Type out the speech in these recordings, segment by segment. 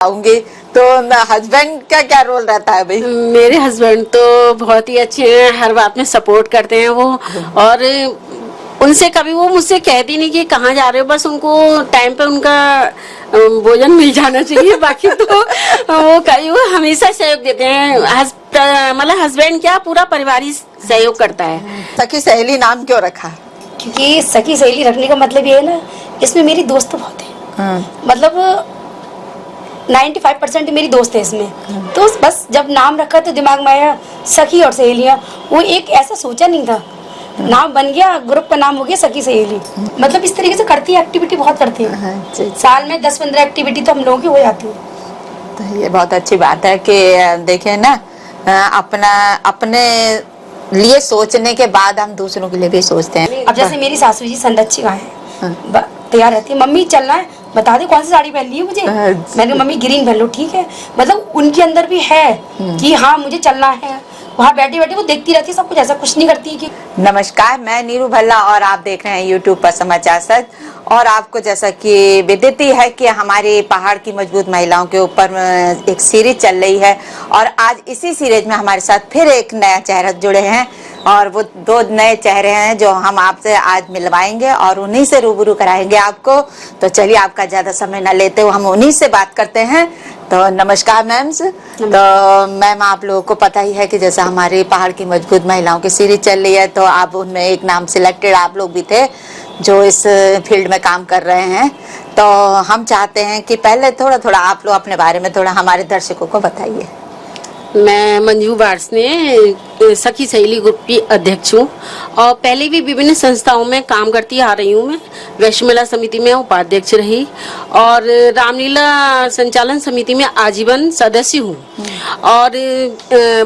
आऊंगी। तो हस्बैंड का क्या रोल रहता है भाई? मेरे हस्बैंड तो बहुत ही अच्छे हैं, हर बात में सपोर्ट करते हैं वो। और उनसे कभी वो मुझसे कहती नहीं कि कहाँ जा रहे हो, बस उनको टाइम पे उनका भोजन मिल जाना चाहिए। बाकी तो वो हमेशा सहयोग देते हैं। मतलब हस्बैंड क्या, पूरा परिवार ही सहयोग करता है। सखी सहेली नाम क्यों रखा? क्योंकि सखी सहेली रखने का मतलब ये है ना, इसमें मेरी दोस्त बहुत है। मतलब 95% मेरी दोस्त है इसमें। तो बस जब नाम रखा तो दिमाग में आया सखी और सहेलियाँ। वो एक ऐसा सोचा नहीं था, नाम बन गया, ग्रुप का नाम हो गया सखी सहेली। मतलब इस तरीके से करती है, एक्टिविटी बहुत करती है। साल में 10-15 एक्टिविटी तो हम लोगों की हो जाती है। तो ये बहुत अच्छी बात है कि देखें ना, अपने लिए सोचने के बाद हम दूसरों के लिए भी सोचते हैं। अब जैसे मेरी सासू जी संरक्षिका है, तैयार रहती है, मम्मी चलना है, बता दे कौन सी साड़ी पहननी है मुझे। मैंने कहा मम्मी ग्रीन पहन लो, ठीक है। मतलब उनके अंदर भी है कि हाँ मुझे चलना है। वहाँ बैठे बैठे वो देखती रहती है सब कुछ, ऐसा कुछ नहीं करती कि। नमस्कार, मैं नीरू भल्ला और आप देख रहे हैं यूट्यूब पर समाचार सच। और आपको जैसा कि विदित है कि हमारी पहाड़ की मजबूत महिलाओं के ऊपर एक सीरीज चल रही है, और आज इसी सीरीज में हमारे साथ फिर एक नया चेहरा जुड़े हैं, और वो दो नए चेहरे हैं जो हम आपसे आज मिलवाएंगे और उन्हीं से रूबरू कराएंगे आपको। तो चलिए आपका ज्यादा समय न लेते हुए हम उन्हीं से बात करते हैं। तो नमस्कार मैम। तो मैम, आप लोगों को पता ही है कि जैसा हमारी पहाड़ की मजबूत महिलाओं की सीरीज चल रही है, तो आप उनमें एक नाम सिलेक्टेड आप लोग भी थे जो इस फील्ड में काम कर रहे हैं। तो हम चाहते हैं कि पहले थोड़ा आप लोग अपने बारे में थोड़ा हमारे दर्शकों को बताइए। मैं मंजू बार्सने सखी सहेली ग्रुप की अध्यक्ष हूँ, और पहले भी विभिन्न संस्थाओं में काम करती आ रही हूँ। मैं वैश्य मेला समिति में उपाध्यक्ष रही, और रामलीला संचालन समिति में आजीवन सदस्य हूँ, और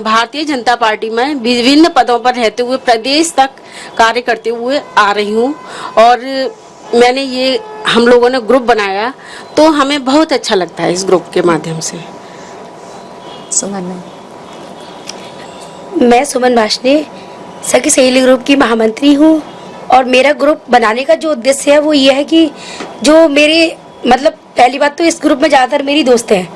भारतीय जनता पार्टी में विभिन्न पदों पर रहते हुए प्रदेश तक कार्य करते हुए आ रही हूँ। और मैंने ये हम लोगों ने ग्रुप बनाया तो हमें बहुत अच्छा लगता है इस ग्रुप के माध्यम से। सुमन, मैं सुमन बाशने सखी सहेली ग्रुप की महामंत्री हूँ, और मेरा ग्रुप बनाने का जो उद्देश्य है वो ये है कि जो मेरे मतलब पहली बात तो इस ग्रुप में ज़्यादातर मेरी दोस्त हैं।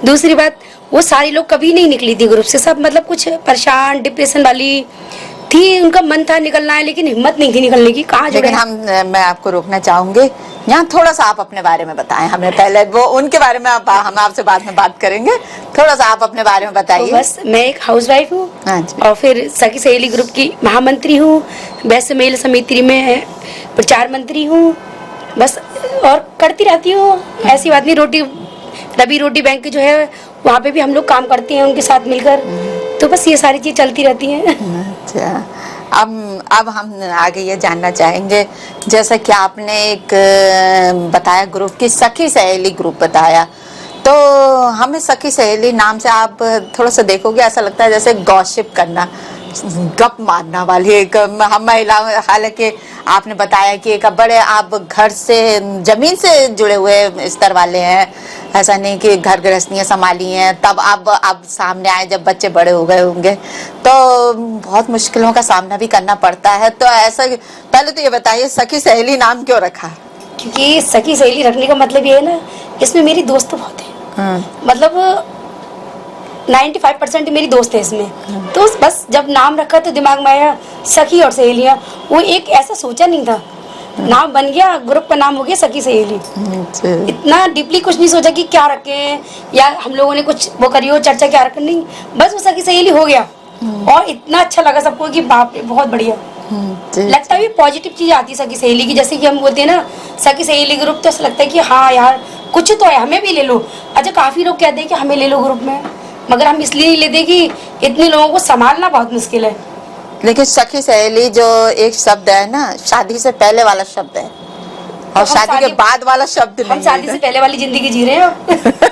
दूसरी बात, वो सारी लोग कभी नहीं निकली थी ग्रुप से, सब मतलब कुछ परेशान डिप्रेशन वाली थी, उनका मन था निकलना है लेकिन हिम्मत नहीं थी निकलने की। कहाँ लेकिन मैं आपको रोकना चाहूंगी, यहाँ थोड़ा सा आप अपने बारे में बताएं हमें। पहले वो उनके बारे में हम आपसे बाद में बात करेंगे, थोड़ा सा आप अपने बारे में बताइए। तो बस मैं एक हाउसवाइफ हूँ, और फिर सखी सहेली ग्रुप की महामंत्री हूँ, वैश्य मेला समिति में प्रचार मंत्री हूँ, बस और करती रहती हूँ। ऐसी बात नहीं, रवि रोटी बैंक जो है वहाँ पे भी हम लोग काम करते हैं उनके साथ मिलकर। तो बस ये सारी चीज चलती रहती हैं। अच्छा, अब हम आगे ये जानना चाहेंगे, जैसा कि आपने एक बताया ग्रुप की सखी सहेली ग्रुप बताया, तो हमें सखी सहेली नाम से आप थोड़ा सा देखोगे ऐसा लगता है जैसे गॉसिप करना, गप मारना वाली एक हम महिला। हालांकि आपने बताया कि एक बड़े आप घर से जमीन से जुड़े हुए स्तर वाले हैं, ऐसा नहीं कि घर गृहस्थियाँ संभाली हैं तब आप सामने आए जब बच्चे बड़े हो गए होंगे, तो बहुत मुश्किलों का सामना भी करना पड़ता है। तो ऐसा पहले तो ये बताइए सखी सहेली नाम क्यों रखा? क्योंकि सखी सहेली रखने का मतलब ये है ना, इसमें मेरी दोस्त बहुत है। मतलब 95% मेरी दोस्त है इसमें। तो बस जब नाम रखा तो दिमाग में आया सखी और सहेलियाँ। वो एक ऐसा सोचा नहीं था, नाम बन गया, ग्रुप का नाम हो गया सखी सहेली। इतना डीपली कुछ नहीं सोचा कि क्या रखें, या हम लोगों ने कुछ वो करी हो चर्चा क्या रखें, नहीं, बस वो सखी सहेली हो गया। और इतना अच्छा लगा सबको कि बाप रे बहुत बढ़िया लगता है। पॉजिटिव चीज आती है सखी सहेली की, जैसे कि हम बोलते हैं ना सखी सहेली ग्रुप, तो ऐसा लगता है कि हाँ यार कुछ तो है, हमें भी ले लो। अच्छा, काफी लोग कहते हैं कि हमें ले लो ग्रुप में, मगर हम इसलिए नहीं लेते कि इतने लोगों को संभालना बहुत मुश्किल है। लेकिन सखी सहेली जो एक शब्द है ना, शादी से पहले वाला शब्द है, और शादी के बाद वाला शब्द नहीं है। हम शादी से पहले वाली जिंदगी जी रहे हैं।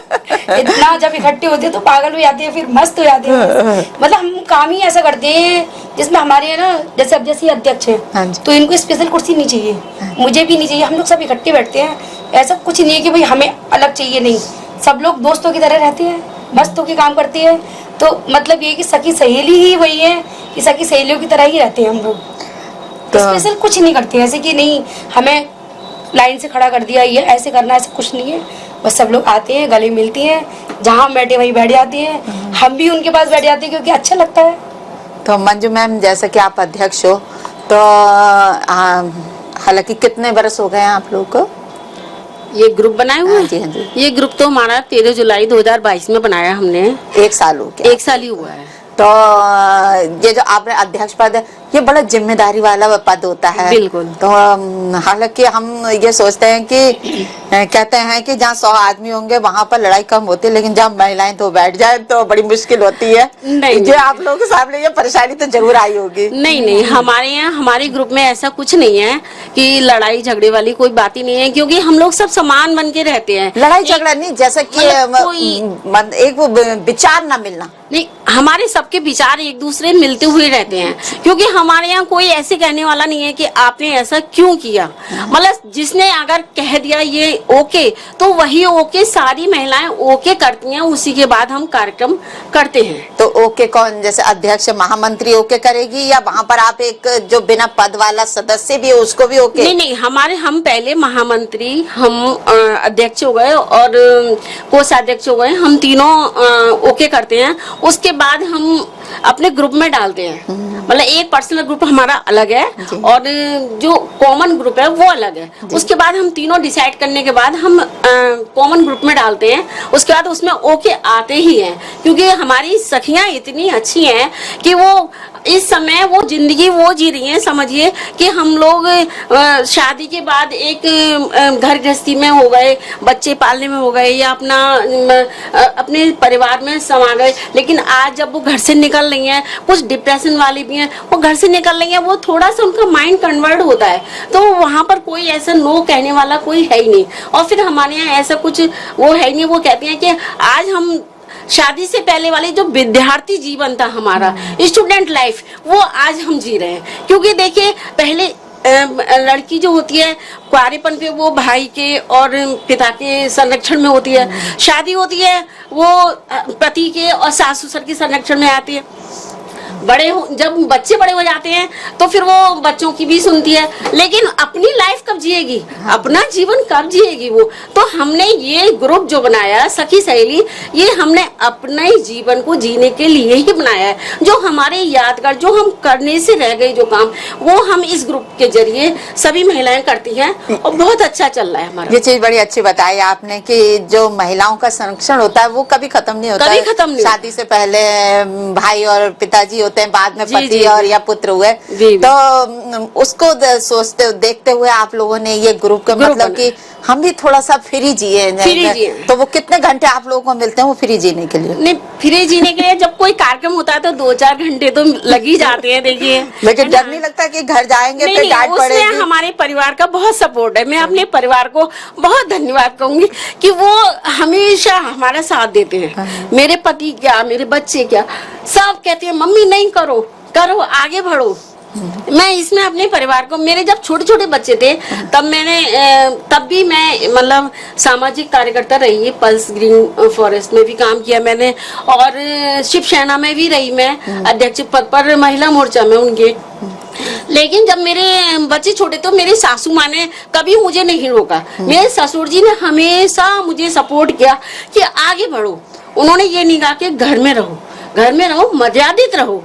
इतना जब इकट्ठे होते हैं तो पागल हो जाते हैं, फिर मस्त हो जाते हैं। मतलब हम काम ही ऐसा करते हैं जिसमें हमारे ना जैसे अब जैसे अध्यक्ष हैं, तो इनको स्पेशल कुर्सी नहीं चाहिए, मुझे भी नहीं चाहिए, हम लोग सब इकट्ठे बैठते हैं। ऐसा कुछ नहीं है कि भाई हमें अलग चाहिए, नहीं, सब लोग दोस्तों की तरह रहते हैं, मस्त होकर काम करते हैं। तो मतलब ये कि सखी सहेली ही वही है कि सखी सहेलियों की तरह ही रहते हैं हम लोग। तो स्पेशल कुछ नहीं करते, ऐसे कि नहीं हमें लाइन से खड़ा कर दिया, ये ऐसे करना, ऐसा कुछ नहीं है। बस सब लोग आते हैं, गले मिलती हैं, जहाँ हम बैठे वहीं बैठ जाती हैं, हम भी उनके पास बैठ जाते हैं क्योंकि अच्छा लगता है। तो मंजू मैम, जैसे कि आप अध्यक्ष हो, तो हालांकि कितने बरस हो गए हैं आप लोगों को ये ग्रुप बनाए हुए हाँ जी, हाँ जी। ये ग्रुप तो हमारा 13 जुलाई 2022 में बनाया हमने। 1 साल हो गया। 1 साल ही हुआ है। तो ये जो आपने अध्यक्ष पद है, ये बड़ा जिम्मेदारी वाला पद होता है। बिल्कुल। तो हालांकि हम ये सोचते हैं कि कहते हैं कि जहाँ 100 आदमी होंगे वहाँ पर लड़ाई कम होती है, लेकिन जहाँ महिलाएं तो बैठ जाए तो बड़ी मुश्किल होती है। नहीं, ये आप लोगों के सामने ये परेशानी तो जरूर आई होगी। नहीं, हमारे यहाँ हमारे ग्रुप में ऐसा कुछ नहीं है कि लड़ाई झगड़े वाली कोई बात ही नहीं है, क्योंकि हम लोग सब समान बन के रहते हैं। लड़ाई झगड़ा नहीं, जैसे कि एक वो विचार ना मिलना नहीं, हमारे सबके विचार एक दूसरे मिलते हुए रहते हैं, क्योंकि हमारे यहाँ कोई ऐसे कहने वाला नहीं है कि आपने ऐसा क्यों किया। मतलब जिसने अगर कह दिया ये ओके, तो वही ओके सारी महिलाएं ओके करती हैं, उसी के बाद हम कार्यक्रम करते हैं। तो ओके कौन, जैसे अध्यक्ष महामंत्री ओके करेगी, या वहाँ पर आप एक जो बिना पद वाला सदस्य भी है उसको भी ओके? नहीं, हम पहले महामंत्री, हम अध्यक्ष हो गए और कोषाध्यक्ष हो गए, हम तीनों ओके करते हैं। उसके बाद हम अपने ग्रुप में डालते हैं। मतलब एक पर्सनल ग्रुप हमारा अलग है और जो कॉमन ग्रुप है वो अलग है। उसके बाद हम तीनों डिसाइड करने के बाद हम कॉमन ग्रुप में डालते हैं। उसके बाद उसमें ओके आते ही हैं, क्योंकि हमारी सखियां इतनी अच्छी हैं कि वो इस समय वो जिंदगी वो जी रही हैं। समझिए कि हम लोग शादी के बाद एक घर गृहस्थी में हो गए, बच्चे पालने में हो गए, या अपने परिवार में समा गए, लेकिन आज जब वो घर से निकल रही हैं, कुछ डिप्रेशन वाली भी हैं, वो घर से निकल रही हैं, वो थोड़ा सा उनका माइंड कन्वर्ट होता है, तो वहाँ पर कोई ऐसा नो कहने वाला कोई है ही नहीं। और फिर हमारे यहाँ ऐसा कुछ वो है ही नहीं। वो कहते हैं कि आज हम शादी से पहले वाले जो विद्यार्थी जीवन था हमारा, स्टूडेंट लाइफ, वो आज हम जी रहे हैं। क्योंकि देखिए पहले लड़की जो होती है कुआरेपन पे वो भाई के और पिता के संरक्षण में होती है, शादी होती है वो पति के और सास ससुर के संरक्षण में आती है। जब बच्चे बड़े हो जाते हैं तो फिर वो बच्चों की भी सुनती है, लेकिन अपनी लाइफ कब जिएगी, अपना जीवन कब जिएगी वो। तो हमने ये ग्रुप जो बनाया सखी सहेली, ये हमने अपने जीवन को जीने के लिए ही बनाया है। जो हमारे यादगार, जो हम करने से रह गए जो काम, वो हम इस ग्रुप के जरिए सभी महिलाएं करती हैं और बहुत अच्छा चल रहा है हमारा। ये चीज बड़ी अच्छी बताई आपने कि जो महिलाओं का संरक्षण होता है वो कभी खत्म नहीं होता, कभी खत्म नहीं। शादी से पहले भाई और पिताजी होते हैं, बाद में जी, पति जी, और या पुत्र हुए, तो उसको सोचते देखते हुए आप लोगों ने ये ग्रुप का मतलब कि हम भी थोड़ा सा फ्री जिए। तो वो कितने घंटे आप लोगों को मिलते हैं वो फ्री जीने के लिए? नहीं, फ्री जीने के लिए जब कोई कार्यक्रम होता है तो 2-4 घंटे तो लग ही जाते हैं। देखिए, लेकिन डर नहीं लगता कि घर जाएंगे तो डांट पड़ेगी? हमारे परिवार का बहुत सपोर्ट है। मैं अपने परिवार को बहुत धन्यवाद कहूंगी कि वो हमेशा हमारा साथ देते हैं। मेरे पति क्या, मेरे बच्चे क्या, सब कहते हैं मम्मी नहीं करो, आगे बढ़ो। मैं इसमें अपने परिवार को, मेरे जब छोटे छोटे बच्चे थे तब भी मैं मतलब सामाजिक कार्यकर्ता रही, पल्स ग्रीन फॉरेस्ट में भी काम किया मैंने, और शिवसेना में भी रही मैं अध्यक्ष पद पर, महिला मोर्चा में उनके। लेकिन जब मेरे बच्चे छोटे तो मेरे सासू माँ ने कभी मुझे नहीं रोका। मेरे ससुर जी ने हमेशा मुझे सपोर्ट किया कि आगे बढ़ो। उन्होंने ये नहीं कहा कि घर में रहो, मर्यादित रहो,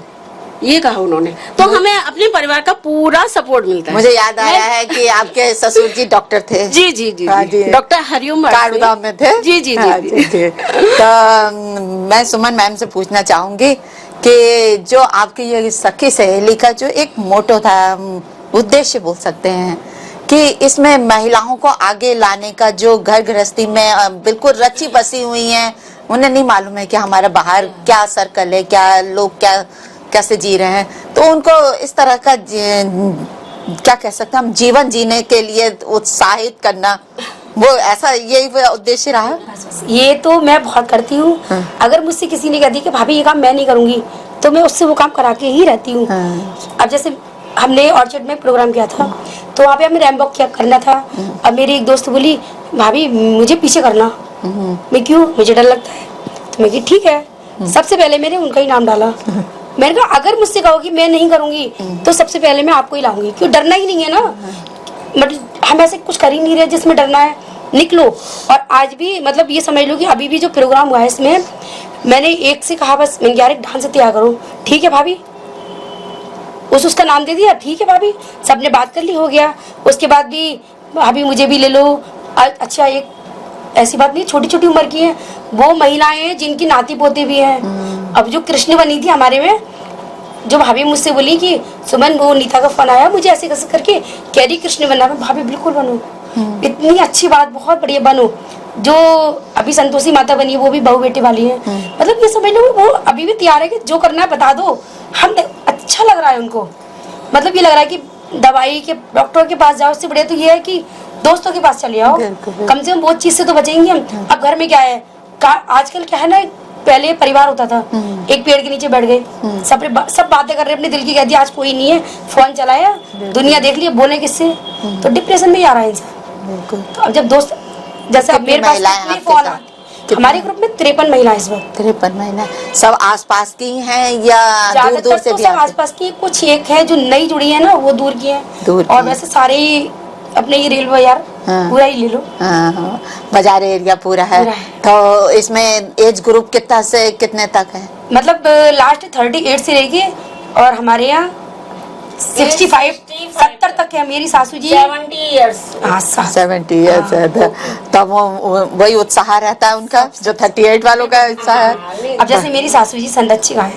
ये कहा उन्होंने। तो हमें अपने परिवार का पूरा सपोर्ट मिलता है। मुझे याद आया है कि आपके ससुर जी डॉक्टर थे। जी जी जी, जी। डॉक्टर हरिओम कारूगांव में थे। जी जी जी, जी। तो मैं सुमन मैम से पूछना चाहूंगी कि जो आपकी ये सखी सहेली का जो एक मोटो था, उद्देश्य बोल सकते हैं, कि इसमें महिलाओं को आगे लाने का, जो घर गृहस्थी में बिल्कुल रची बसी हुई हैं, उन्हें नहीं मालूम है कि हमारा बाहर क्या सर्कल है, क्या लोग कैसे जी रहे हैं, तो उनको इस तरह का क्या कह सकते हैं हम, जीवन जीने के लिए उत्साहित करना, वो ऐसा यही उद्देश्य रहा? ये तो मैं बहुत करती हूँ। अगर मुझसे किसी ने कह दी कि भाभी ये काम मैं नहीं करूँगी, तो मैं उससे वो काम करा के ही रहती हूँ। अब जैसे हमने ऑर्चर्ड में प्रोग्राम किया था, तो वहाँ पे हमें रैंप वॉक करना था। अब मेरी एक दोस्त बोली भाभी मुझे पीछे करना। मैं क्यों, मुझे डर लगता है। तो मैं कि ठीक है। सबसे पहले मैंने उनका ही नाम डाला। मैंने कहा अगर मुझसे कहोगी मैं नहीं करूँगी तो सबसे पहले मैं आपको ही लाऊंगी, क्यों, डरना ही नहीं है ना। मतलब हम ऐसे कुछ कर ही नहीं रहे जिसमें डरना है। निकलो। और आज भी मतलब ये समझ लो कि अभी भी जो प्रोग्राम हुआ है इसमें मैंने एक से कहा बस मैंने यार एक डांस तैयार करो, ठीक है भाभी, उसका नाम दे दिया, ठीक है भाभी, सबने बात कर ली, हो गया। उसके बाद भी भाभी मुझे भी ले लो। अच्छा एक ऐसी बात नहीं, छोटी छोटी उम्र की है वो महिलाएं हैं जिनकी नाती पोते भी हैं। अब जो कृष्ण बनी थी हमारे में, जो भाभी मुझसे बोली कि सुमन वो नीता का फोन आया मुझे ऐसे कैसे करके कह रही कृष्ण बनना, भाभी बिल्कुल बनो, इतनी अच्छी बात, बहुत बढ़िया बनो। जो अभी संतोषी माता बनी है वो भी बहू बेटे वाली है। मतलब ये समझ लो वो अभी भी तैयार है कि जो करना है बता दो, हम अच्छा लग रहा है उनको। मतलब ये लग रहा है कि दवाई के डॉक्टर के पास जाओ, उससे बढ़िया तो ये है कि दोस्तों के पास चले जाओ, कम से कम बहुत चीज से तो बचेंगे हम। अब घर में क्या है, आजकल क्या है ना, पहले परिवार होता था, एक पेड़ के नीचे बैठ गए, सब बातें कर रहे अपने दिल की, कह दिया आज कोई नहीं है, फोन चलाया, दुनिया देख लिया, बोले किससे, तो डिप्रेशन में ही आ रहा है इंसान। तो अब जब दोस्त जैसे अब मेरे पास फोन, हमारे ग्रुप में 53 महिलाएं इस वक्त। 53 महिला सब आसपास की हैं या दूर दूर से तो भी सब आसपास की, कुछ एक है जो नई जुड़ी है ना वो दूर की है, और वैसे सारे अपने ये रेलवे यार पूरा ही ले लो। बाजार एरिया पूरा है। तो इसमें एज ग्रुप कितना से कितने तक है? मतलब लास्ट 38 से लेके और हमारे यहाँ 65 70 तक है। मेरी सासू जी 70 इयर्स। हाँ 70 इयर्स है। तब वही उत्साह रहता है उनका जो 38 वालों का उत्साह है। अब जैसे मेरी सासू जी संदच्छी है,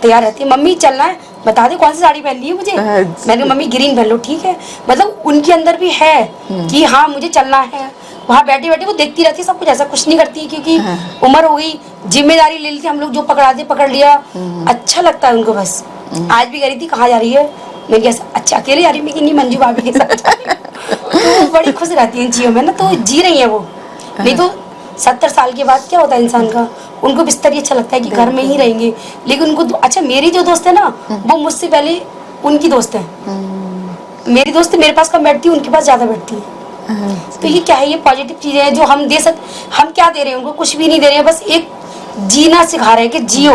तैयार रहती है, मम्मी चलना है, बता दे कौन सी साड़ी पहननी है मुझे, मैंने कहा मम्मी ग्रीन पहन लो, ठीक है। मतलब उनके अंदर भी है कि हाँ मुझे चलना है। वहाँ बैठी बैठी वो देखती रहती है सब कुछ, ऐसा कुछ नहीं करती क्योंकि उम्र हो गई, जिम्मेदारी ले ली थी हम लोग, जो पकड़ा दे पकड़ लिया। अच्छा लगता है उनको। बस आज भी कह रही थी कहाँ जा रही है, मैं कैसा अच्छा अकेले जा रही मैं कि नहीं मंजू भाभी के साथ जा रही हूँ। तो वो बड़ी खुश रहती है इन चीजों में ना, तो जी रही है वो। नहीं तो 70 साल के बाद क्या होता है इंसान का, उनको बिस्तर ही अच्छा लगता है कि घर में ही रहेंगे। लेकिन उनको अच्छा मेरी जो दोस्त है ना वो मुझसे पहले उनकी दोस्त है। मेरी दोस्त मेरे पास कम बैठती है, उनके पास ज्यादा बैठती है। तो ये क्या है, ये पॉजिटिव चीजें हैं जो हम दे सकते। हम क्या दे रहे हैं उनको, कुछ भी नहीं दे रहे हैं, बस एक जीना सिखा रहे हैं कि जियो,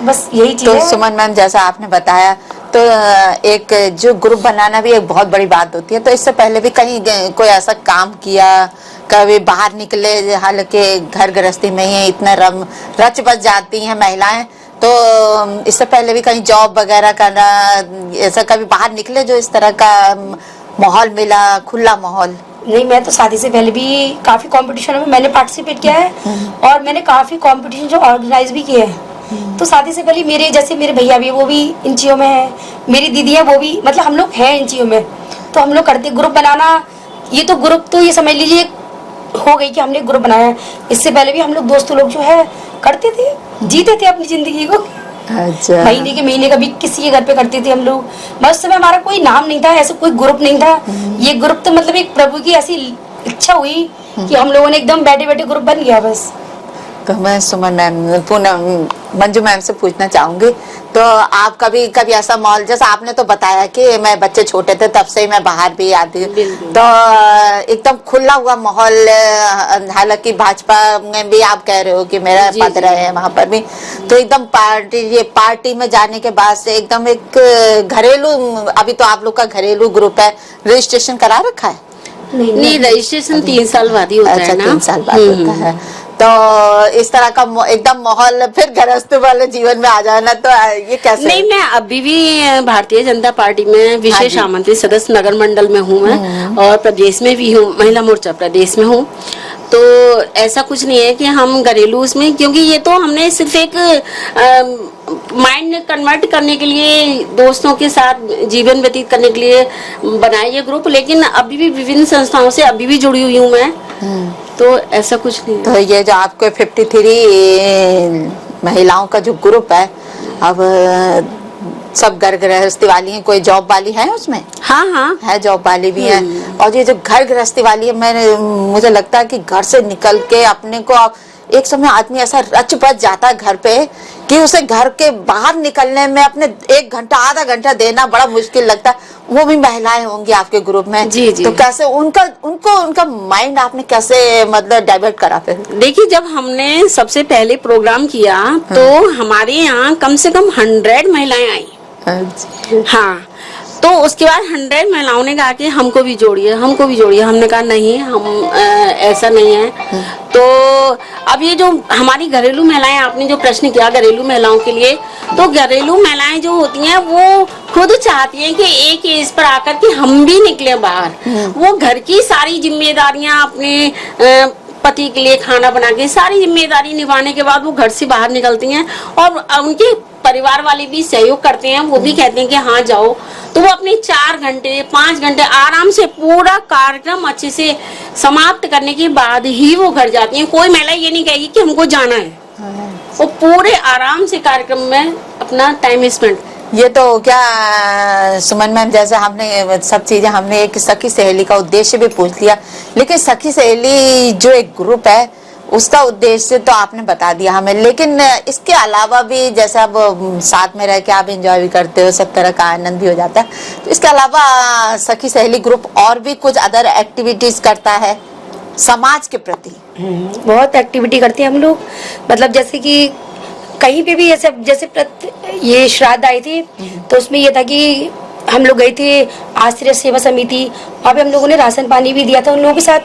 बस यही चीज है। तो सुमन मैम जैसा आपने बताया, तो एक जो ग्रुप बनाना भी एक बहुत बड़ी बात होती है। तो इससे पहले भी कहीं कोई ऐसा काम किया, कभी बाहर निकले, हालांकि घर गृहस्थी में ही इतना रच बच जाती हैं महिलाएं, तो इससे पहले भी कहीं जॉब वगैरह करना, ऐसा कभी बाहर निकले जो इस तरह का माहौल मिला, खुला माहौल? नहीं, मैं तो शादी से पहले भी काफी कंपटीशनों में मैंने पार्टिसिपेट किया है और मैंने काफी कंपटीशन जो ऑर्गेनाइज भी किए हैं। तो शादी से पहले मेरे जैसे मेरे भैया भी वो भी इन चीजों में है, मेरी दीदी है वो भी, मतलब हम लोग हैं इन चीजों में। तो हम लोग करते ग्रुप बनाना, ये तो ग्रुप तो ये समझ लीजिए हो गई कि हमने ग्रुप बनाया। इससे पहले भी हम लोग दोस्त लोग जो है करते थे, जीते थे अपनी जिंदगी को। अच्छा। महीने का भी किसी के घर पे करते थे हम लोग। बस उस समय हमारा कोई नाम नहीं था, ऐसा कोई ग्रुप नहीं था। ये ग्रुप तो मतलब एक प्रभु की ऐसी इच्छा हुई कि हम लोगों ने एकदम बैठे बैठे ग्रुप बन गया बस। तो मैं सुमन मैम, पूनम, मंजू मैम से पूछना चाहूंगी, तो आप कभी कभी ऐसा माहौल, जैसा आपने तो बताया कि मैं बच्चे छोटे थे तब से ही मैं बाहर भी आती हूँ, तो एकदम खुला हुआ माहौल, हालांकि भाजपा में भी आप कह रहे हो कि मेरा पद रहे हैं वहां पर भी, तो एकदम पार्टी में जाने के बाद से एकदम एक घरेलू, अभी तो आप लोग का घरेलू ग्रुप है, रजिस्ट्रेशन करा रखा है? नहीं, रजिस्ट्रेशन 3 साल बाद ही होता है ना। 3 साल बाद होता है। तो इस तरह का एकदम माहौल फिर गृहस्थ वाले जीवन में आ जाना, तो ये कैसे? नहीं, मैं अभी भी भारतीय जनता पार्टी में विशेष आमंत्रित सदस्य नगर मंडल में हूँ मैं, और प्रदेश में भी हूँ, महिला मोर्चा प्रदेश में हूँ। तो ऐसा कुछ नहीं है कि हम घरेलू उसमें, क्योंकि ये तो हमने सिर्फ एक माइंड कन्वर्ट करने के लिए, दोस्तों के साथ जीवन व्यतीत करने के लिए बनाया ये ग्रुप। लेकिन अभी भी विभिन्न संस्थाओं से अभी भी जुड़ी हुई हूँ मैं, तो ऐसा कुछ नहीं। तो ये जो आपको 53 महिलाओं का जो ग्रुप है, अब सब घर गृहस्थी वाली हैं, कोई जॉब वाली है उसमें? हाँ हाँ है, जॉब वाली भी है। और ये जो घर गृहस्थी वाली है, मुझे लगता है कि घर से निकल के अपने को, एक समय आदमी ऐसा रच बच जाता है घर पे कि उसे घर के बाहर निकलने में अपने 1 घंटा आधा घंटा देना बड़ा मुश्किल लगता है। वो भी महिलाएं होंगी आपके ग्रुप में? जी जी। तो कैसे उनका माइंड आपने कैसे मतलब डाइवर्ट करा? फिर देखिए, जब हमने सबसे पहले प्रोग्राम किया तो हमारे यहाँ कम से कम 100 महिलाएं आई। हाँ, तो उसके बाद 100 महिलाओं ने कहा कि हमको भी जोड़िए, हमको भी जोड़िए। हमने कहा नहीं, हम ऐसा नहीं है। तो अब ये जो हमारी घरेलू महिलाएं, आपने जो प्रश्न किया घरेलू महिलाओं के लिए, तो घरेलू महिलाएं जो होती हैं वो खुद चाहती हैं कि एक एज पर आकर के हम भी निकले बाहर। वो घर की सारी जिम्मेदारियां अपने पति के लिए खाना बना के सारी जिम्मेदारी निभाने के बाद वो घर से बाहर निकलती हैं, और उनके परिवार वाले भी सहयोग करते हैं। वो भी कहते हैं कि हाँ जाओ, तो वो अपने 4 घंटे 5 घंटे आराम से पूरा कार्यक्रम अच्छे से समाप्त करने के बाद ही वो घर जाती हैं। कोई महिला ये नहीं कहेगी कि हमको जाना है, वो पूरे आराम से कार्यक्रम में अपना टाइम स्पेंड। ये तो क्या सुमन मैम, जैसे हमने सब चीजें हमने एक सखी सहेली का उद्देश्य भी पूछ लिया, लेकिन सखी सहेली जो एक ग्रुप है उसका उद्देश्य तो आपने बता दिया हमें, लेकिन इसके अलावा भी जैसे अब साथ में रह के आप एंजॉय भी करते हो, सब तरह का आनंद भी हो जाता है, तो इसके अलावा सखी सहेली ग्रुप और भी कुछ अदर एक्टिविटीज करता है समाज के प्रति? बहुत एक्टिविटी करते हैं हम लोग। मतलब जैसे कि कहीं पे भी ऐसे, जैसे ये श्राद्ध आई थी तो उसमें ये था कि हम लोग गए थे आश्रय सेवा समिति, वहाँ पे हम लोगों ने राशन पानी भी दिया था उन लोगों के साथ,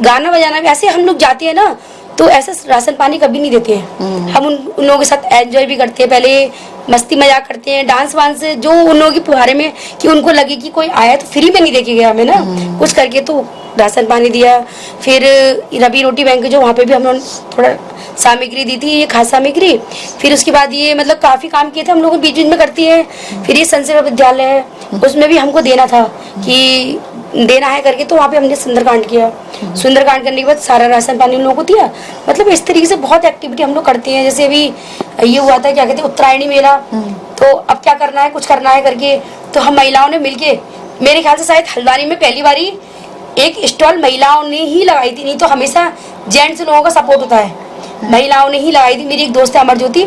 गाना बजाना भी। ऐसे हम लोग जाते हैं ना तो ऐसा राशन पानी कभी नहीं देते हैं। हम उन लोगों के साथ एंजॉय भी करते हैं, पहले मस्ती मजाक करते हैं, डांस वांस जो उन लोगों की फुहारे में कि उनको लगे कि कोई आया तो फ्री में नहीं देके गया हमें ना, कुछ करके तो राशन पानी दिया। फिर रवि रोटी बैंक जो वहाँ पे भी हम लोग थोड़ा सामग्री दी थी, ये खास सामग्री। फिर उसके बाद ये मतलब काफी काम किए थे हम लोग बीच बीच में करती है। फिर ये संसेवा विद्यालय है, उसमें भी हमको देना था कि देना है करके, तो वहाँ पे हमने सुंदरकांड किया। सुंदरकांड करने के बाद सारा राशन पानी उन लोगों को दिया। मतलब इस तरीके से बहुत एक्टिविटी हम लोग करते हैं। जैसे अभी ये हुआ था, क्या कहते हैं, उत्तरायणी मेला, तो अब क्या करना है, कुछ करना है करके, तो हम महिलाओं ने मिलके, मेरे ख्याल से शायद हल्द्वानी में पहली बारी एक स्टॉल महिलाओं ने ही लगाई थी, नहीं तो हमेशा जेंट्स लोगों का सपोर्ट होता है, महिलाओं ने ही लगाई थी। मेरी एक दोस्त है अमरज्योति,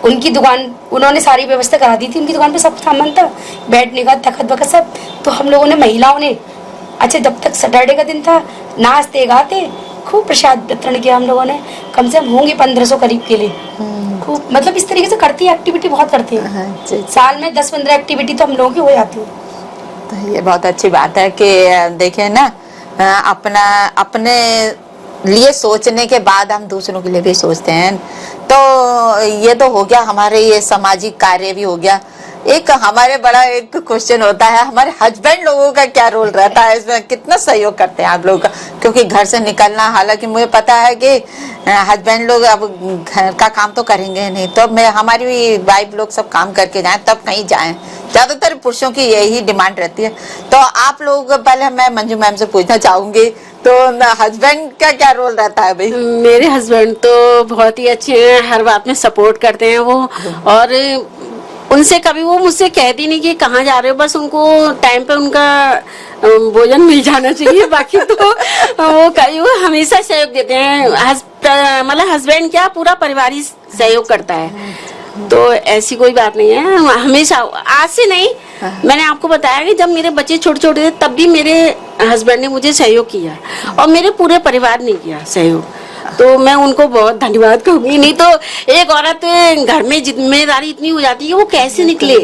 उनकी दुकान, उन्होंने सारी व्यवस्था करा दी थी, उनकी दुकान पे सब सामान था, बैठने का, तखत बखत सब। तो हम लोगों ने, महिलाओं ने, अच्छा जब तक सैटरडे का दिन था, नाचते गाते खूब प्रसाद वितरण किया हम लोगों ने। कम से कम होंगे 1500 करीब के लिए। खूब मतलब इस तरीके से करती है, एक्टिविटी बहुत करती है। साल में 10-15 एक्टिविटी तो हम लोगों की हो जाती है। तो ये बहुत अच्छी बात है कि देखिए ना, अपने लिए सोचने के बाद हम दूसरों के लिए भी सोचते हैं। तो ये तो हो गया, हमारे ये सामाजिक कार्य भी हो गया। एक हमारे बड़ा एक क्वेश्चन होता है, हमारे हस्बैंड लोगों का क्या रोल रहता है इसमें, कितना सहयोग करते हैं आप लोगों का? क्योंकि घर से निकलना, हालांकि मुझे पता है कि हस्बैंड लोग अब घर का काम तो करेंगे नहीं, तो मैं, हमारी वाइफ लोग सब काम करके जाएं तब कहीं जाएं। ज्यादातर पुरुषों की यही डिमांड रहती है। तो आप लोग, पहले मैं मंजू मैम से पूछना चाहूंगी, तो हस्बैंड का क्या रोल रहता है भाई? मेरे हस्बैंड तो बहुत ही अच्छे हैं, हर बात में सपोर्ट करते हैं वो, और उनसे कभी वो मुझसे कहती नहीं कि कहाँ जा रहे हो, बस उनको टाइम पे उनका भोजन मिल जाना चाहिए। बाकी तो वो कभी वो हमेशा सहयोग देते हैं। मतलब हस्बैंड क्या, पूरा परिवार ही सहयोग करता है, तो ऐसी कोई बात नहीं है। हमेशा, आज से नहीं, मैंने आपको बताया कि जब मेरे बच्चे छोटे छोटे थे तब भी मेरे हस्बैंड ने मुझे सहयोग किया, और मेरे पूरे परिवार ने किया सहयोग, तो मैं उनको बहुत धन्यवाद कहूंगी। नहीं तो एक औरत घर में जिम्मेदारी इतनी हो जाती है, वो कैसे निकले।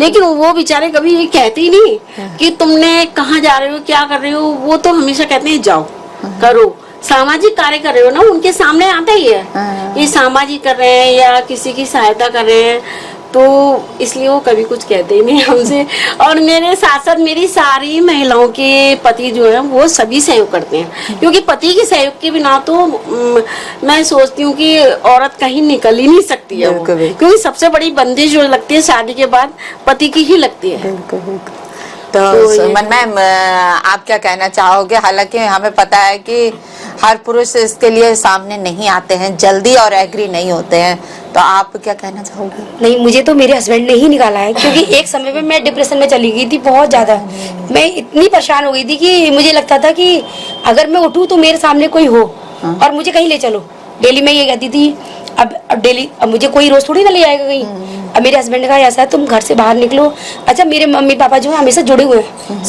लेकिन वो बेचारे कभी ये कहते ही नहीं कि तुमने कहाँ जा रहे हो, क्या कर रहे हो। वो तो हमेशा कहते हैं जाओ करो, सामाजिक कार्य कर रहे हो ना, उनके सामने आता ही है ये सामाजिक कर रहे हैं या किसी की सहायता कर रहे हैं, तो इसलिए वो कभी कुछ कहते ही नहीं हमसे। और मेरे साथ साथ मेरी सारी महिलाओं के पति जो है वो सभी सहयोग करते हैं, क्योंकि पति के सहयोग के बिना तो मैं सोचती हूँ कि औरत कहीं निकल ही नहीं सकती है वो, क्योंकि सबसे बड़ी बंदिश जो लगती है शादी के बाद पति की ही लगती है। तो सुमन मैम, आप क्या कहना चाहोगे? हालांकि हमें पता है कि हर पुरुष इसके लिए सामने नहीं आते हैं जल्दी और एग्री नहीं होते हैं, तो आप क्या कहना चाहोगे? नहीं, मुझे तो मेरे हस्बैंड ने ही निकाला है, क्योंकि एक समय पे मैं डिप्रेशन में चली गई थी बहुत ज्यादा। मैं इतनी परेशान हो गई थी कि मुझे लगता था कि अगर मैं उठूं तो मेरे सामने कोई हो और मुझे कहीं ले चलो। डेली मैं ये कहती थी, अब डेली, अब मुझे कोई रोज थोड़ी ना ले आएगा कहीं। अब मेरे हस्बैंड ने कहा ऐसा है, तुम घर से बाहर निकलो। अच्छा, मेरे मम्मी पापा जो है हमेशा जुड़े हुए हैं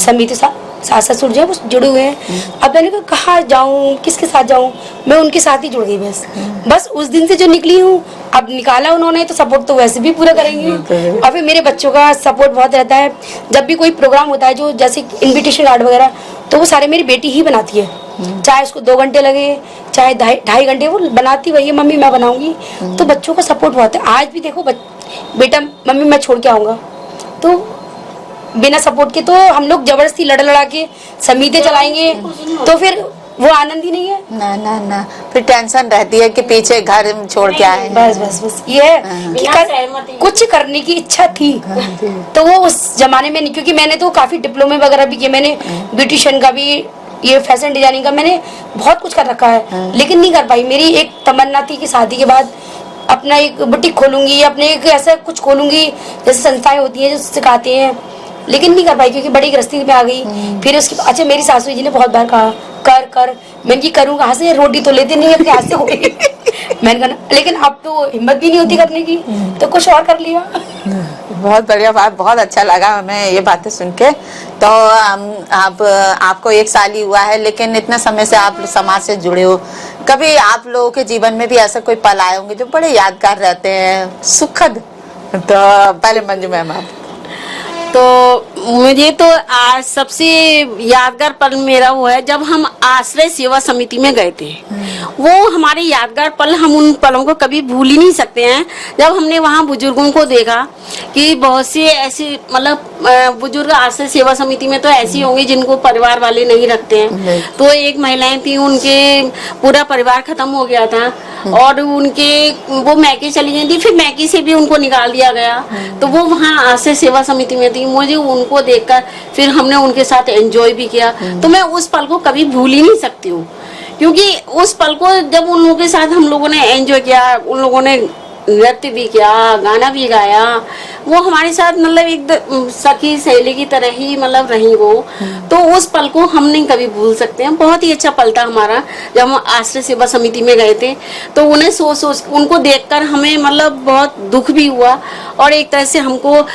सास ससुर जो है वो जुड़े हुए हैं। अब मैंने कहा कहाँ जाऊँ, किसके साथ जाऊँ, मैं उनके साथ ही जुड़ गई बस उस दिन से जो निकली हूँ। अब निकाला उन्होंने तो सपोर्ट तो वैसे भी पूरा करेंगे। और फिर मेरे बच्चों का सपोर्ट बहुत रहता है। जब भी कोई प्रोग्राम होता है जो जैसे इनविटेशन कार्ड वगैरह, तो वो सारे मेरी बेटी ही बनाती है, चाहे उसको 2 घंटे लगे चाहे 2.5 घंटे, वो बनाती वही है, मम्मी मैं बनाऊंगी। तो बच्चों का सपोर्ट बहुत है। आज भी देखो बेटा मम्मी मैं छोड़ के आऊंगा, तो बिना सपोर्ट के तो हम लोग जबरदस्ती लड़ा के समीते चलाएंगे तो फिर वो आनंद ही नहीं है ना ना ना, फिर टेंशन रहती है कि पीछे घर छोड़ के आए। बस ये है कि कुछ करने की इच्छा थी तो वो उस जमाने में नहीं, क्योंकि मैंने तो काफी डिप्लोमे वगैरह भी किए, मैंने ब्यूटिशियन का भी, ये फैशन डिजाइनिंग का, मैंने बहुत कुछ कर रखा है, लेकिन नहीं कर पाई। मेरी एक तमन्ना थी कि शादी के बाद अपना एक बुटीक खोलूंगी, अपने एक ऐसा कुछ खोलूंगी जैसे संस्थाएं होती हैं जो सिखाते हैं, लेकिन नहीं कर पाई क्योंकि बड़ी गृहस्थी में आ गई। फिर उसके अच्छा मेरी सासू जी ने बहुत बार कहा कर मैं ये करूँ कहाँ से, रोटी तो लेते नहीं है अपने हाथ से हो गई मैंने कहा लेकिन अब तो हिम्मत भी नहीं होती करने की, तो कुछ और कर लिया। बहुत बढ़िया बात, बहुत अच्छा लगा हमें ये बातें सुन के। तो आप आपको 1 साल ही हुआ है, लेकिन इतने समय से आप समाज से जुड़े हो, कभी आप लोगों के जीवन में भी ऐसा कोई पल आए होंगे जो बड़े यादगार रहते हैं, सुखद? तो पहले मंजू मैम आप। तो मुझे तो आज सबसे यादगार पल मेरा वो है जब हम आश्रय सेवा समिति में गए थे। वो हमारे यादगार पल, हम उन पलों को कभी भूल ही नहीं सकते हैं। जब हमने वहाँ बुजुर्गों को देखा कि बहुत से ऐसे मतलब बुजुर्ग आश्रय सेवा समिति में तो ऐसी होंगे जिनको परिवार वाले नहीं रखते हैं। तो एक महिलाएं थी, उनके पूरा परिवार खत्म हो गया था और उनके वो मैके चली गई थी, फिर मैके से भी उनको निकाल दिया गया। तो वो वहाँ आश्रय सेवा समिति में थी। मुझे उनको देखकर फिर हमने उनके साथ एंजॉय भी किया। तो मैं उस पल को कभी भूल ही नहीं सकती हूँ, क्योंकि उस पल को जब उन लोगों के साथ हम लोगों ने एंजॉय किया, उन लोगों ने नृत्य भी किया, गाना भी गाया, वो हमारे साथ मतलब एक सखी सहेली की तरह ही मतलब रही वो। तो उस पल को हम नहीं कभी भूल सकते हैं। बहुत ही अच्छा पल था हमारा जब हम आश्रय सेवा समिति में गए थे। तो उन्हें सोच उनको देखकर हमें मतलब बहुत दुख भी हुआ और एक तरह से हमको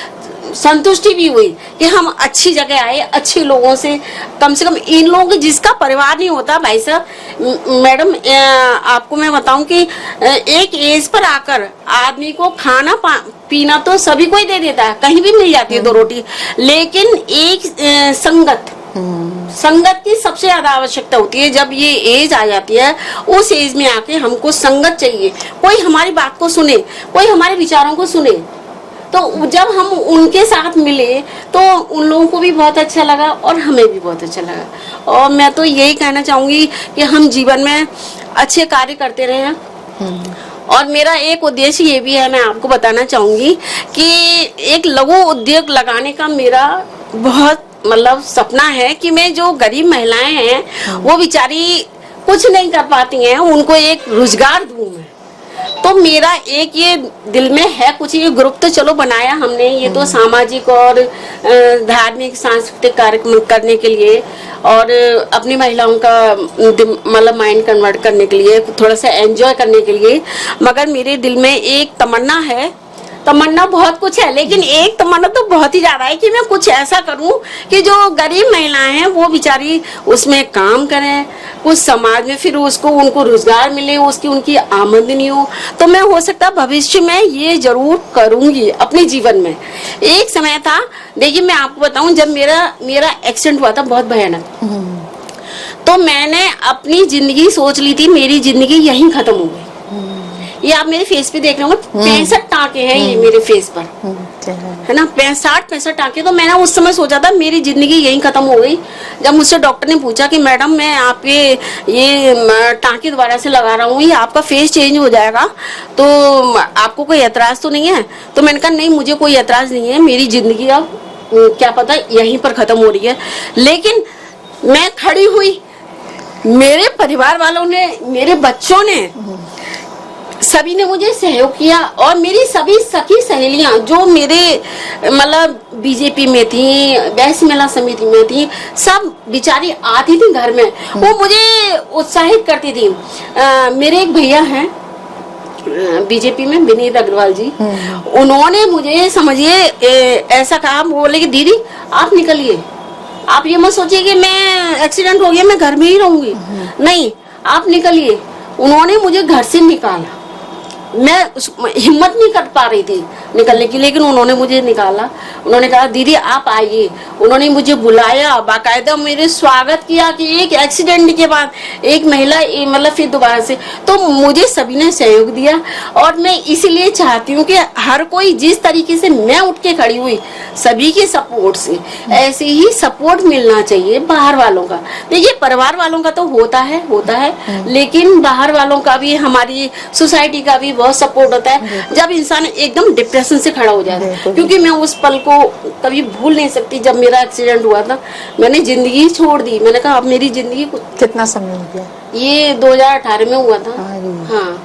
संतुष्टि भी हुई कि हम अच्छी जगह आए, अच्छे लोगों से, कम इन लोगों के जिसका परिवार नहीं होता। भाई साहब मैडम आपको मैं बताऊं कि एक एज पर आकर आदमी को खाना पीना तो सभी को ही दे देता है, कहीं भी मिल जाती है 2 रोटी, लेकिन एक संगत की सबसे ज्यादा आवश्यकता होती है। जब ये एज आ जाती है, उस एज में आके हमको संगत चाहिए, कोई हमारी बात को सुने, कोई हमारे विचारों को सुने। तो जब हम उनके साथ मिले तो उन लोगों को भी बहुत अच्छा लगा और हमें भी बहुत अच्छा लगा। और मैं तो यही कहना चाहूंगी कि हम जीवन में अच्छे कार्य करते रहें। और मेरा एक उद्देश्य ये भी है, मैं आपको बताना चाहूंगी कि एक लघु उद्योग लगाने का मेरा बहुत मतलब सपना है कि मैं जो गरीब महिलाएं हैं वो बेचारी कुछ नहीं कर पाती हैं, उनको एक रोजगार दूं मैं। तो मेरा एक ये दिल में है कुछ, ये ग्रुप तो चलो बनाया हमने, ये तो सामाजिक और धार्मिक सांस्कृतिक कार्यक्रम करने के लिए और अपनी महिलाओं का मतलब माइंड कन्वर्ट करने के लिए, थोड़ा सा एंजॉय करने के लिए। मगर मेरे दिल में एक तमन्ना है, तमन्ना बहुत कुछ है, लेकिन एक तमन्ना तो बहुत ही ज्यादा है कि मैं कुछ ऐसा करूं कि जो गरीब महिलाएं हैं वो बेचारी उसमें काम करें, कुछ समाज में फिर उनको रोजगार मिले, उसकी उनकी आमदनी हो। तो मैं हो सकता भविष्य में ये जरूर करूंगी अपने जीवन में। एक समय था, देखिए मैं आपको बताऊं, जब मेरा एक्सीडेंट हुआ था बहुत भयानक, तो मैंने अपनी जिंदगी सोच ली थी मेरी जिंदगी यहीं खत्म हो गई। ये आप मेरे फेस पे देख रहे होंगे, 65 टाँके हैं ये मेरे फेस पर, है ना, 65 टाँके। तो मैंने उस समय सोचा था मेरी जिंदगी यहीं खत्म हो गई। जब मुझसे डॉक्टर ने पूछा कि मैडम मैं आपके ये टाँके दोबारा से लगा रहा हूँ, ये आपका फेस चेंज हो जाएगा, तो आपको कोई एतराज तो नहीं है? तो मैंने कहा नहीं, मुझे कोई एतराज नहीं है, मेरी जिंदगी अब क्या पता यहीं पर खत्म हो रही है। लेकिन मैं खड़ी हुई, मेरे परिवार वालों ने, मेरे बच्चों ने, सभी ने मुझे सहयोग किया और मेरी सभी सखी सहेलियां जो मेरे मतलब बीजेपी में थी, वैश्य मेला समिति में थी, सब बेचारी आती थी घर में, वो मुझे उत्साहित करती थी। मेरे एक भैया हैं बीजेपी में, विनीत अग्रवाल जी, उन्होंने मुझे समझिए ऐसा कहा, बोले कि दीदी आप निकलिए, आप ये मत सोचिए कि मैं एक्सीडेंट हो गया मैं घर में ही रहूंगी, नहीं, आप निकलिए। उन्होंने मुझे घर से निकाला, मैं हिम्मत नहीं कर पा रही थी निकलने की, लेकिन उन्होंने मुझे निकाला। उन्होंने कहा दीदी आप आइए, उन्होंने मुझे बुलाया, बाकायदा मेरे स्वागत किया कि एक एक्सीडेंट के बाद एक महिला मतलब फिर दोबारा से, तो मुझे सभी ने सहयोग दिया। और मैं इसीलिए चाहती हूँ कि हर कोई जिस तरीके से मैं उठ के खड़ी हुई सभी के सपोर्ट से, ऐसे ही सपोर्ट मिलना चाहिए बाहर वालों का। देखिए परिवार वालों का तो होता है, लेकिन बाहर वालों का भी, हमारी सोसाइटी का भी बहुत सपोर्ट होता है जब इंसान एकदम डिप्रेशन से खड़ा हो जाता है। क्योंकि मैं उस पल को कभी भूल नहीं सकती, जब मेरा एक्सीडेंट हुआ था मैंने जिंदगी छोड़ दी। मैंने कहा अब मेरी जिंदगी कितना समय हो गया? ये 2018 में हुआ था। हाँ,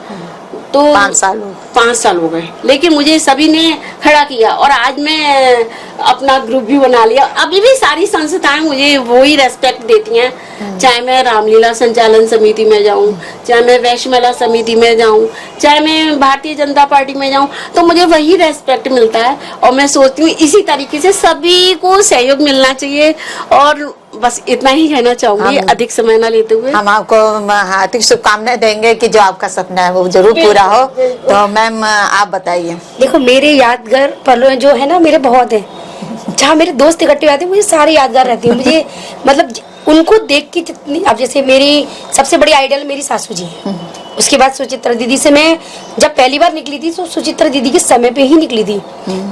तो 5 साल हो गए, लेकिन मुझे सभी ने खड़ा किया और आज मैं अपना ग्रुप भी बना लिया। अभी भी सारी संस्थाएं मुझे वो ही रेस्पेक्ट देती हैं, चाहे मैं रामलीला संचालन समिति में जाऊं, चाहे मैं वैश्य मेला समिति में जाऊं, चाहे मैं भारतीय जनता पार्टी में जाऊं, तो मुझे वही रेस्पेक्ट मिलता है। और मैं सोचती हूँ इसी तरीके से सभी को सहयोग मिलना चाहिए। और बस इतना ही कहना चाहूंगी, अधिक समय ना लेते हुए। हम आपको हार्दिक शुभकामनाएं देंगे कि जो आपका सपना है वो जरूर पूरा हो। तो मैम आप बताइए। देखो मेरे यादगार पल जो है ना मेरे बहुत है, जहाँ मेरे दोस्त इकट्ठे आते हैं मुझे सारे यादगार रहती है। मुझे मतलब उनको देख के जितनी, अब जैसे मेरी सबसे बड़ी आइडल मेरी सासू जी है, उसके बाद सुचित्रा दीदी से मैं जब पहली बार निकली थी तो सुचित्रा दीदी के समय पे ही निकली थी।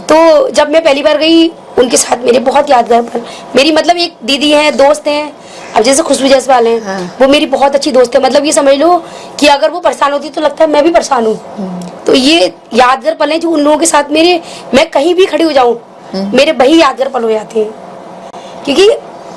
तो जब मैं पहली बार गई उनके साथ मेरे बहुत यादगार पल, मेरी मतलब एक दीदी है, दोस्त हैं, अब जैसे खुशबू जायसवाल हैं, वो मेरी बहुत अच्छी दोस्त है। मतलब ये समझ लो कि अगर वो परेशान होती तो लगता है मैं भी परेशान हूँ। तो ये यादगार पल है जो उन लोगों के साथ मेरे, मैं कहीं भी खड़ी हो जाऊँ मेरे वही यादगार पल हो जाते हैं। क्योंकि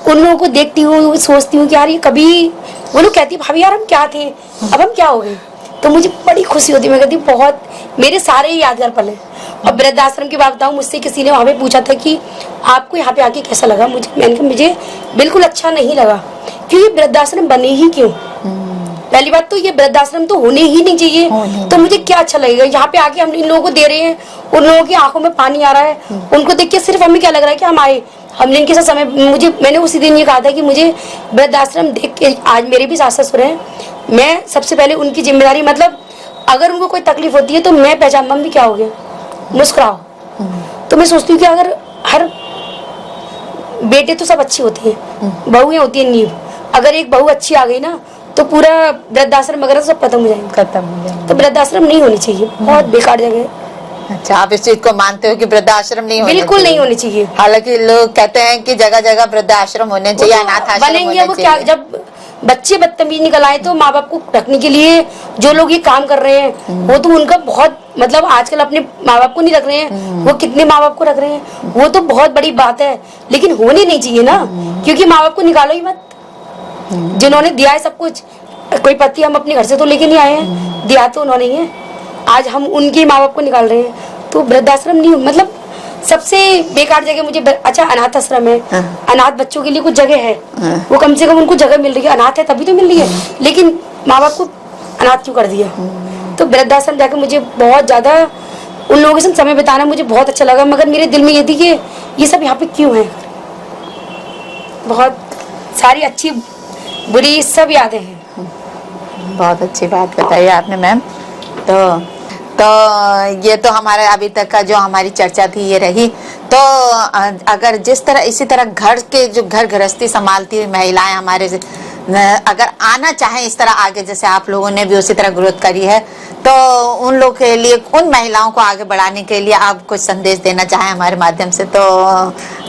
उन लोगों को देखती हूँ, सोचती हूँ कि यार ये कभी, वो लोग कहती भाभी यार हम क्या थे अब हम क्या हो गए, तो मुझे बड़ी खुशी होती है। मैं कहती बहुत मेरे सारे यादगार पल हैं। और वृद्धाश्रम की बात बताऊँ, मुझसे किसी ने वहाँ पे पूछा था कि आपको यहाँ पे आके कैसा लगा, मैंने कहा मुझे बिल्कुल अच्छा नहीं लगा। क्योंकि वृद्धाश्रम बने ही क्यों? पहली बात तो ये वृद्धाश्रम तो होने ही नहीं चाहिए, तो मुझे क्या अच्छा लगेगा यहाँ पे आके हम इन लोगों को दे रहे हैं, उन लोगों की आंखों में पानी आ रहा है, उनको देख के सिर्फ हमें क्या लग रहा है कि हम आए, हमने इनके साथ समय, मैंने उसी दिन ये कहा था कि मुझे वृद्धाश्रम देख के, आज मेरे भी सास ससुर हैं, मैं सबसे पहले उनकी जिम्मेदारी, मतलब अगर उनको कोई तकलीफ होती है तो मैं पहचान, मम्मी क्या हो गया, मुस्कुराओ। तो मैं सोचती हूँ कि अगर हर बेटे तो सब अच्छी होती है, बहुएं होती है नींव, अगर एक बहू अच्छी आ गई ना तो पूरा वृद्धाश्रम वगैरह सब खत्म हो जाएंगे। तो वृद्धाश्रम नहीं होनी चाहिए, बहुत बेकार जगह है। अच्छा, आप इस चीज को मानते हो कि वृद्धाश्रम नहीं होने बिल्कुल नहीं होनी चाहिए। हालांकि लोग कहते हैं कि जगह जगह वृद्धाश्रम होने चाहिए, अनाथ आश्रम बनेंगे। वो क्या, जब बच्चे बदतमीज निकल आए तो माँ बाप को रखने के लिए जो लोग ये काम कर रहे हैं वो तो उनका बहुत, मतलब आजकल अपने माँ बाप को नहीं रख रहे हैं, वो कितने माँ बाप को रख रहे हैं, वो तो बहुत बड़ी बात है। लेकिन होने नहीं चाहिए ना, क्योंकि माँ बाप को निकालो ही मत, जिन्होंने दिया है सब कुछ। कोई पति हम अपने घर से तो लेके नहीं आए हैं, दिया तो उन्होंने ही है, आज हम उनके माँ बाप को निकाल रहे हैं। तो वृद्धाश्रम नहीं, मतलब सबसे बेकार जगह मुझे, अच्छा अनाथ आश्रम है, अनाथ बच्चों के लिए कुछ जगह है, वो कम से कम उनको जगह मिल रही है, अनाथ है तभी तो मिल रही है, लेकिन माँ बाप को अनाथ क्यों कर दिया। तो वृद्धाश्रम जाकर मुझे बहुत ज्यादा उन लोगों के साथ समय बिताना मुझे बहुत अच्छा लगा, मगर मेरे दिल में ये थी कि ये सब यहाँ पे क्यों है। बहुत सारी अच्छी बुरी सब यादें हैं। बहुत अच्छी बात बताई आपने मैम। तो ये तो हमारे अभी तक का जो हमारी चर्चा थी ये रही। तो अगर जिस तरह इसी तरह घर के जो घर गृहस्थी संभालती हुई महिलाएं हमारे अगर आना चाहें इस तरह आगे, जैसे आप लोगों ने भी उसी तरह ग्रोथ करी है, तो उन लोग के लिए, उन महिलाओं को आगे बढ़ाने के लिए आप कुछ संदेश देना चाहें हमारे माध्यम से, तो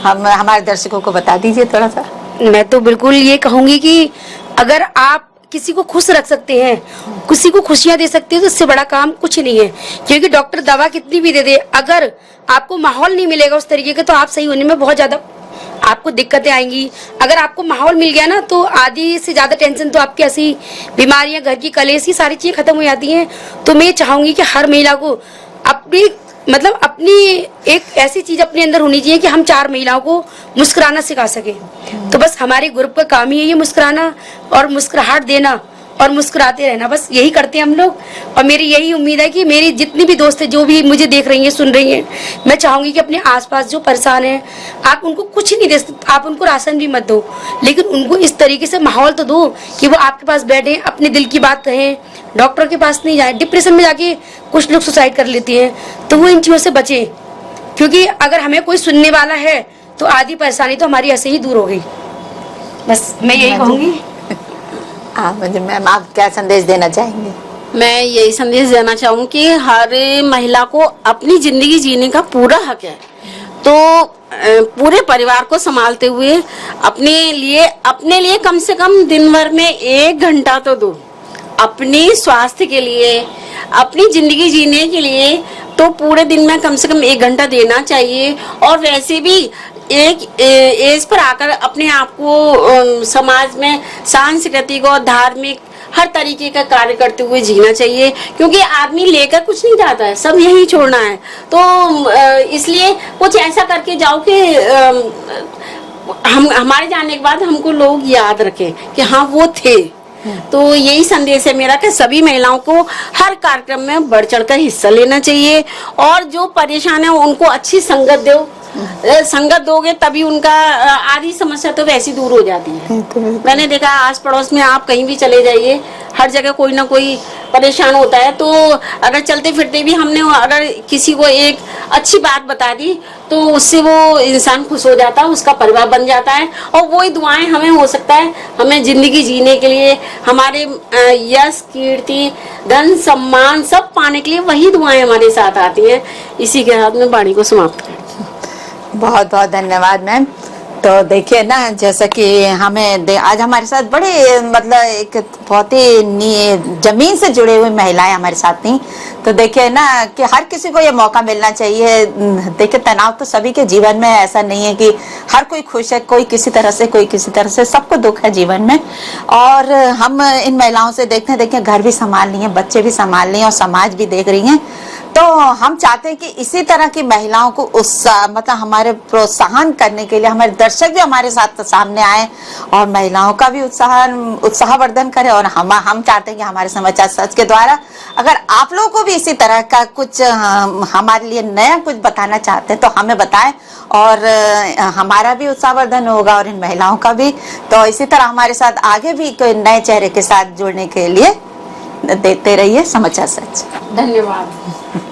हम हमारे दर्शकों को बता दीजिए थोड़ा सा। मैं तो बिल्कुल ये कहूंगी कि अगर आप किसी को खुश रख सकते हैं, किसी को खुशियां दे सकते हैं, तो इससे बड़ा काम कुछ नहीं है। क्योंकि डॉक्टर दवा कितनी भी दे दे, अगर आपको माहौल नहीं मिलेगा उस तरीके का, तो आप सही होने में बहुत ज्यादा आपको दिक्कतें आएंगी। अगर आपको माहौल मिल गया ना, तो आधी से ज्यादा टेंशन तो आपकी ऐसी बीमारियां, घर की कलेश, की सारी चीजें खत्म हो जाती हैं। तो मैं चाहूंगी कि हर महिला को अपनी, मतलब अपनी एक ऐसी चीज अपने अंदर होनी चाहिए कि हम 4 महिलाओं को मुस्कुराना सिखा सके। तो बस हमारे ग्रुप का काम ही है ये मुस्कुराना और मुस्कुराहट देना, और मुस्कुराते रहना, बस यही करते हैं हम लोग। और मेरी यही उम्मीद है कि मेरी जितनी भी दोस्त है जो भी मुझे देख रही हैं, सुन रही हैं, मैं चाहूंगी कि अपने आसपास जो परेशान हैं, आप उनको कुछ नहीं दे, आप उनको राशन भी मत दो, लेकिन उनको इस तरीके से माहौल तो दो कि वो आपके पास बैठे, अपने दिल की बात कहें, डॉक्टर के पास नहीं जाए। डिप्रेशन में जाके कुछ लोग सुसाइड कर लेते हैं, तो वो इन चीज़ों से बचें, क्योंकि अगर हमें कोई सुनने वाला है तो आधी परेशानी तो हमारी ऐसे ही दूर हो गई। बस मैं यही कहूँगी। मैम आप क्या संदेश देना चाहेंगे? मैं यही संदेश देना चाहूँ कि हर महिला को अपनी जिंदगी जीने का पूरा हक है, तो पूरे परिवार को संभालते हुए अपने लिए कम से कम दिन भर में 1 घंटा तो दो, अपनी स्वास्थ्य के लिए, अपनी जिंदगी जीने के लिए तो पूरे दिन में कम से कम 1 घंटा देना चाहिए। और वैसे भी एक एज पर आकर अपने आप को समाज में सांस्कृतिक और धार्मिक हर तरीके का कार्य करते हुए जीना चाहिए, क्योंकि आदमी लेकर कुछ नहीं जाता है, सब यही छोड़ना है। तो इसलिए कुछ ऐसा करके जाओ कि हमारे जाने के बाद हमको लोग याद रखें कि हाँ वो थे। तो यही संदेश है मेरा कि सभी महिलाओं को हर कार्यक्रम में बढ़ चढ़कर हिस्सा लेना चाहिए, और जो परेशान है उनको अच्छी संगत दो, संगत दोगे तभी उनका आधी समस्या तो वैसी दूर हो जाती है। मैंने देखा आस पड़ोस में आप कहीं भी चले जाइए, हर जगह कोई ना कोई परेशान होता है, तो अगर चलते फिरते भी हमने अगर किसी को एक अच्छी बात बता दी तो उससे वो इंसान खुश हो जाता है, उसका परिवार बन जाता है। और वही दुआएं हमें हो सकता है हमें जिंदगी जीने के लिए, हमारे यश कीर्ति धन सम्मान सब पाने के लिए वही दुआएं हमारे साथ आती हैं। इसी के साथ में वाणी को समाप्त करती हूं। बहुत बहुत धन्यवाद मैम। तो देखिए ना, जैसा कि आज हमारे साथ बड़े मतलब एक बहुत ही जमीन से जुड़े हुए महिलाएं हमारे साथ थी। तो देखिए ना कि हर किसी को ये मौका मिलना चाहिए। देखिए तनाव तो सभी के जीवन में, ऐसा नहीं है कि हर कोई खुश है, कोई किसी तरह से, कोई किसी तरह से, सबको दुख है जीवन में। और हम इन महिलाओं से देखते हैं, देखिए घर भी संभाल रही हैं, बच्चे भी संभाल रही हैं और समाज भी देख रही हैं। तो हम चाहते हैं कि इसी तरह की महिलाओं को मतलब हमारे प्रोत्साहन करने के लिए हमारे दर्शक भी हमारे साथ सामने आए और महिलाओं का भी उत्साहवर्धन करें। और हम चाहते हैं कि हमारे समाचार सच के द्वारा अगर आप लोगों को भी इसी तरह का कुछ हमारे लिए नया कुछ बताना चाहते हैं तो हमें बताएं, और हमारा भी उत्साहवर्धन होगा और इन महिलाओं का भी। तो इसी तरह हमारे साथ आगे भी कोई नए चेहरे के साथ जुड़ने के लिए देते रहिए समाचार सच। धन्यवाद।